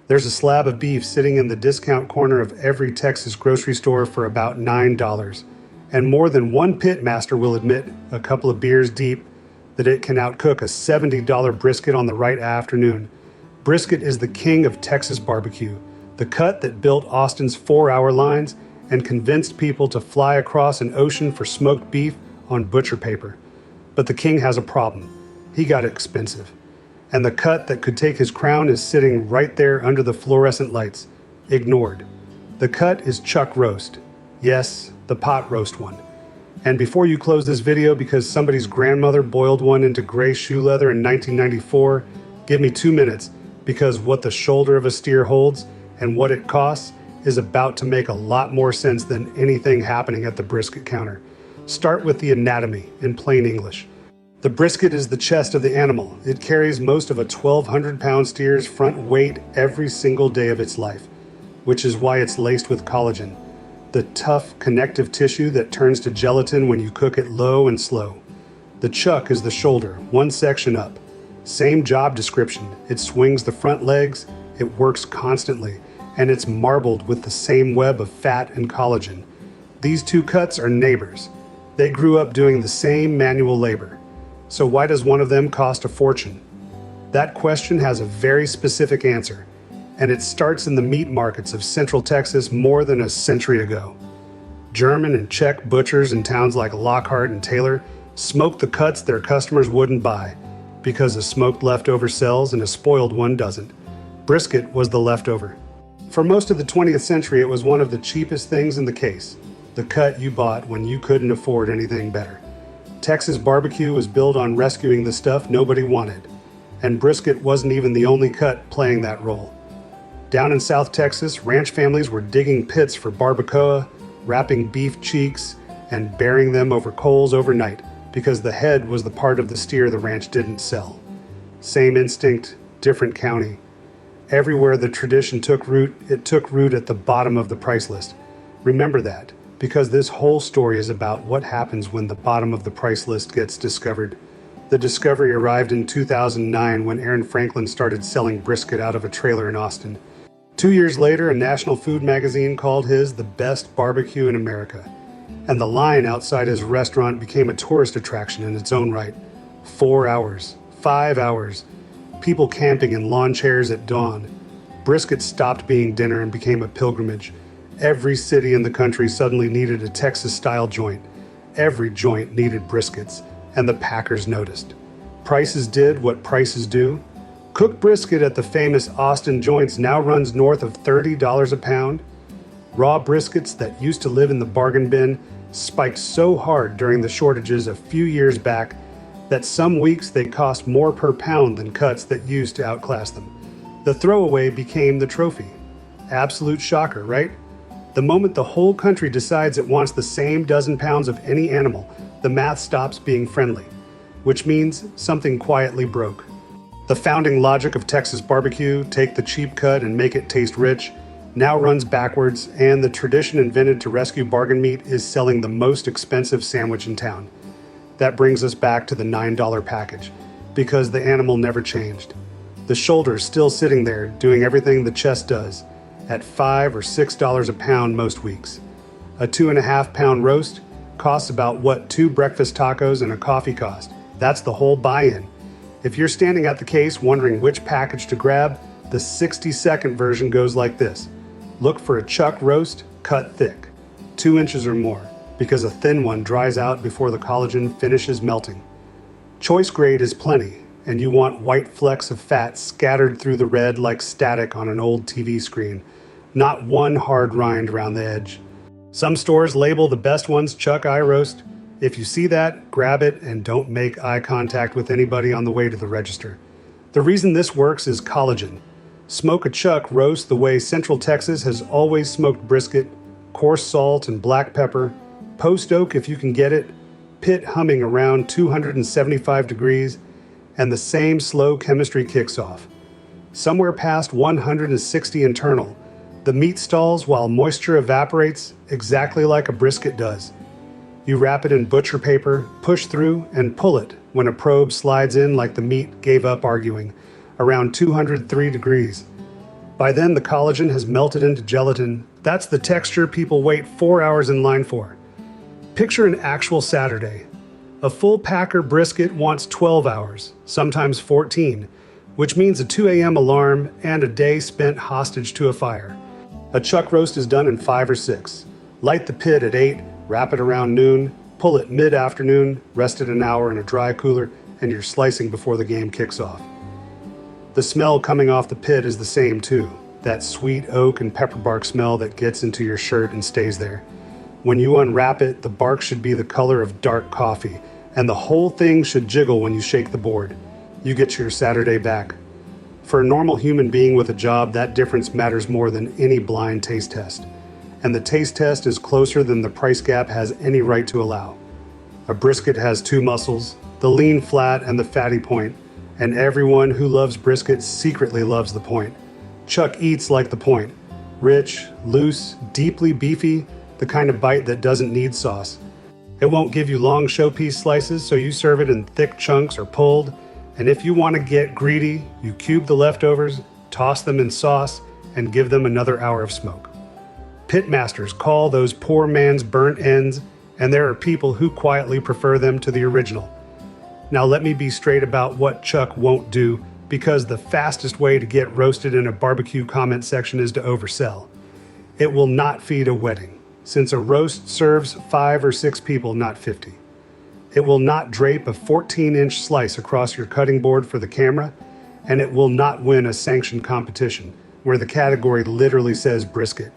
There's a slab of beef sitting in the discount corner of every Texas grocery store for about $9. And more than one pit master will admit, a couple of beers deep, that it can outcook a $70 brisket on the right afternoon. Brisket is the king of Texas barbecue, the cut that built Austin's 4-hour lines and convinced people to fly across an ocean for smoked beef on butcher paper. But the king has a problem. He got expensive. And the cut that could take his crown is sitting right there under the fluorescent lights, ignored. The cut is chuck roast. Yes, the pot roast one. And before you close this video because somebody's grandmother boiled one into gray shoe leather in 1994, give me 2 minutes, because what the shoulder of a steer holds and what it costs is about to make a lot more sense than anything happening at the brisket counter. Start with the anatomy in plain English. The brisket is the chest of the animal. It carries most of a 1,200-pound steer's front weight every single day of its life, which is why it's laced with collagen, the tough connective tissue that turns to gelatin when you cook it low and slow. The chuck is the shoulder, one section up. Same job description. It swings the front legs, it works constantly, and it's marbled with the same web of fat and collagen. These two cuts are neighbors. They grew up doing the same manual labor. So why does one of them cost a fortune? That question has a very specific answer, and it starts in the meat markets of Central Texas more than a century ago. German and Czech butchers in towns like Lockhart and Taylor smoked the cuts their customers wouldn't buy, because a smoked leftover sells and a spoiled one doesn't. Brisket was the leftover. For most of the 20th century, it was one of the cheapest things in the case, the cut you bought when you couldn't afford anything better. Texas barbecue was built on rescuing the stuff nobody wanted, and brisket wasn't even the only cut playing that role. Down in South Texas, ranch families were digging pits for barbacoa, wrapping beef cheeks, and burying them over coals overnight, because the head was the part of the steer the ranch didn't sell. Same instinct, different county. Everywhere the tradition took root, it took root at the bottom of the price list. Remember that, because this whole story is about what happens when the bottom of the price list gets discovered. The discovery arrived in 2009 when Aaron Franklin started selling brisket out of a trailer in Austin. 2 years later, a national food magazine called his the best barbecue in America. And the line outside his restaurant became a tourist attraction in its own right. 4 hours, 5 hours, people camping in lawn chairs at dawn. Brisket stopped being dinner and became a pilgrimage. Every city in the country suddenly needed a Texas-style joint. Every joint needed briskets, and the packers noticed. Prices did what prices do. Cooked brisket at the famous Austin joints now runs north of $30 a pound. Raw briskets that used to live in the bargain bin spiked so hard during the shortages a few years back that some weeks they cost more per pound than cuts that used to outclass them. The throwaway became the trophy. Absolute shocker, right? The moment the whole country decides it wants the same dozen pounds of any animal, the math stops being friendly, which means something quietly broke. The founding logic of Texas barbecue, take the cheap cut and make it taste rich, now runs backwards, and the tradition invented to rescue bargain meat is selling the most expensive sandwich in town. That brings us back to the $9 package, because the animal never changed. The shoulder's still sitting there, doing everything the chest does, at $5 or $6 a pound most weeks. A 2.5-pound roast costs about what 2 breakfast tacos and a coffee cost. That's the whole buy-in. If you're standing at the case wondering which package to grab, the 60-second version goes like this. Look for a chuck roast, cut thick, 2 inches or more, because a thin one dries out before the collagen finishes melting. Choice grade is plenty, and you want white flecks of fat scattered through the red like static on an old TV screen, not one hard rind around the edge. Some stores label the best ones chuck eye roast. If you see that, grab it and don't make eye contact with anybody on the way to the register. The reason this works is collagen. Smoke a chuck roast the way Central Texas has always smoked brisket, coarse salt and black pepper, post oak if you can get it, pit humming around 275 degrees, and the same slow chemistry kicks off. Somewhere past 160 internal, the meat stalls while moisture evaporates exactly like a brisket does. You wrap it in butcher paper, push through, and pull it when a probe slides in like the meat gave up arguing, around 203 degrees. By then, the collagen has melted into gelatin. That's the texture people wait 4 hours in line for. Picture an actual Saturday. A full packer brisket wants 12 hours, sometimes 14, which means a 2 a.m. alarm and a day spent hostage to a fire. A chuck roast is done in 5 or 6. Light the pit at 8, wrap it around noon, pull it mid-afternoon, rest it an hour in a dry cooler, and you're slicing before the game kicks off. The smell coming off the pit is the same too. That sweet oak and pepper bark smell that gets into your shirt and stays there. When you unwrap it, the bark should be the color of dark coffee, and the whole thing should jiggle when you shake the board. You get your Saturday back. For a normal human being with a job, that difference matters more than any blind taste test. And the taste test is closer than the price gap has any right to allow. A brisket has 2 muscles, the lean flat and the fatty point, and everyone who loves brisket secretly loves the point. Chuck eats like the point. Rich, loose, deeply beefy, the kind of bite that doesn't need sauce. It won't give you long showpiece slices, so you serve it in thick chunks or pulled. And if you want to get greedy, you cube the leftovers, toss them in sauce, and give them another hour of smoke. Pitmasters call those poor man's burnt ends, and there are people who quietly prefer them to the original. Now let me be straight about what Chuck won't do, because the fastest way to get roasted in a barbecue comment section is to oversell. It will not feed a wedding, since a roast serves 5 or 6 people, not 50. It will not drape a 14-inch slice across your cutting board for the camera, and it will not win a sanctioned competition, where the category literally says brisket.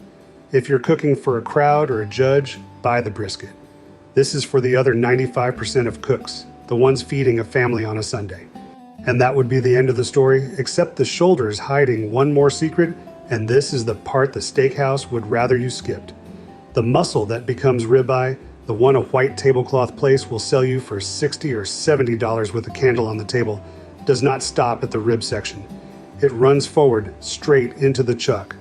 If you're cooking for a crowd or a judge, buy the brisket. This is for the other 95% of cooks, the ones feeding a family on a Sunday. And that would be the end of the story, except the shoulder's hiding one more secret, and this is the part the steakhouse would rather you skipped. The muscle that becomes ribeye, the one a white tablecloth place will sell you for $60 or $70 with a candle on the table, does not stop at the rib section. It runs forward, straight into the chuck.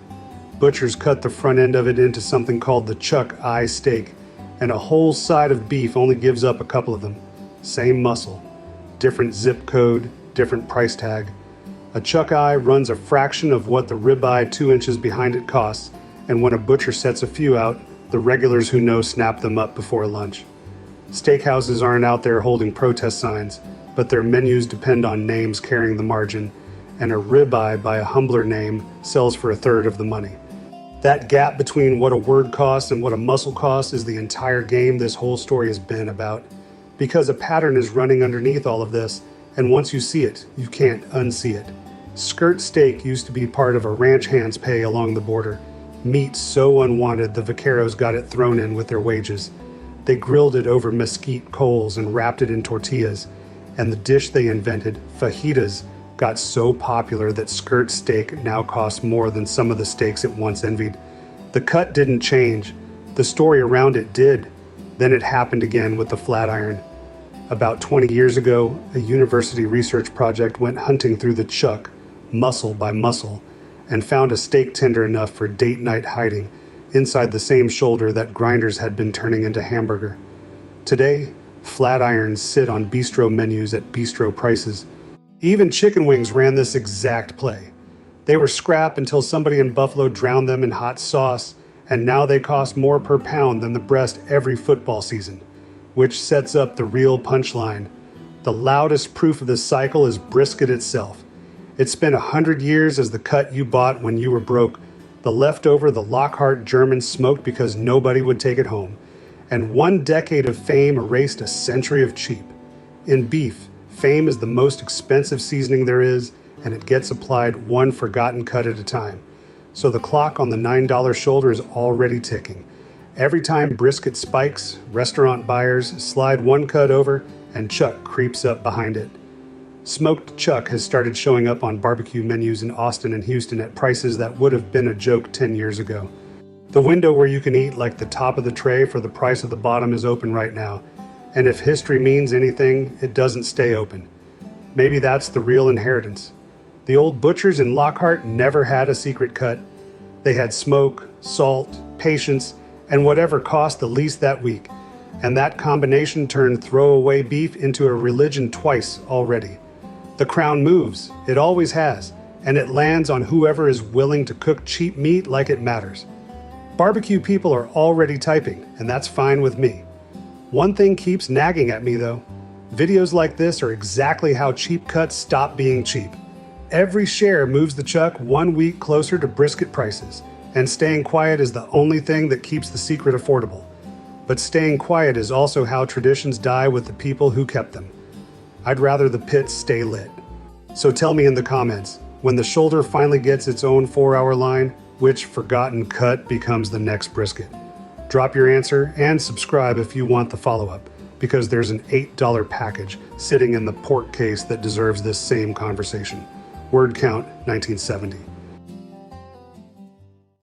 Butchers cut the front end of it into something called the chuck eye steak, and a whole side of beef only gives up a couple of them. Same muscle, different zip code, different price tag. A chuck eye runs a fraction of what the ribeye 2 inches behind it costs, and when a butcher sets a few out, the regulars who know snap them up before lunch. Steakhouses aren't out there holding protest signs, but their menus depend on names carrying the margin, and a ribeye by a humbler name sells for 1/3 of the money. That gap between what a word costs and what a muscle costs is the entire game this whole story has been about. Because a pattern is running underneath all of this, and once you see it, you can't unsee it. Skirt steak used to be part of a ranch hand's pay along the border. Meat so unwanted the vaqueros got it thrown in with their wages. They grilled it over mesquite coals and wrapped it in tortillas, and the dish they invented, fajitas, got so popular that skirt steak now costs more than some of the steaks it once envied. The cut didn't change. The story around it did. Then it happened again with the flat iron. About 20 years ago, a university research project went hunting through the chuck, muscle by muscle, and found a steak tender enough for date night hiding inside the same shoulder that grinders had been turning into hamburger. Today, flat irons sit on bistro menus at bistro prices. Even chicken wings ran this exact play. They were scrap until somebody in Buffalo drowned them in hot sauce, and now they cost more per pound than the breast every football season, which sets up the real punchline. The loudest proof of this cycle is brisket itself. It spent 100 years as the cut you bought when you were broke, the leftover the Lockhart German smoked because nobody would take it home, and 1 decade of fame erased a century of cheap. In beef, fame is the most expensive seasoning there is, and it gets applied one forgotten cut at a time. So the clock on the $9 shoulder is already ticking. Every time brisket spikes, restaurant buyers slide one cut over, and chuck creeps up behind it. Smoked chuck has started showing up on barbecue menus in Austin and Houston at prices that would have been a joke 10 years ago. The window where you can eat like the top of the tray for the price of the bottom is open right now. And if history means anything, it doesn't stay open. Maybe that's the real inheritance. The old butchers in Lockhart never had a secret cut. They had smoke, salt, patience, and whatever cost the least that week. And that combination turned throwaway beef into a religion twice already. The crown moves, it always has, and it lands on whoever is willing to cook cheap meat like it matters. Barbecue people are already typing, and that's fine with me. One thing keeps nagging at me though. Videos like this are exactly how cheap cuts stop being cheap. Every share moves the chuck 1 week closer to brisket prices, and staying quiet is the only thing that keeps the secret affordable. But staying quiet is also how traditions die with the people who kept them. I'd rather the pits stay lit. So tell me in the comments, when the shoulder finally gets its own 4-hour line, which forgotten cut becomes the next brisket? Drop your answer and subscribe if you want the follow-up, because there's an $8 package sitting in the pork case that deserves this same conversation. Word count 1970.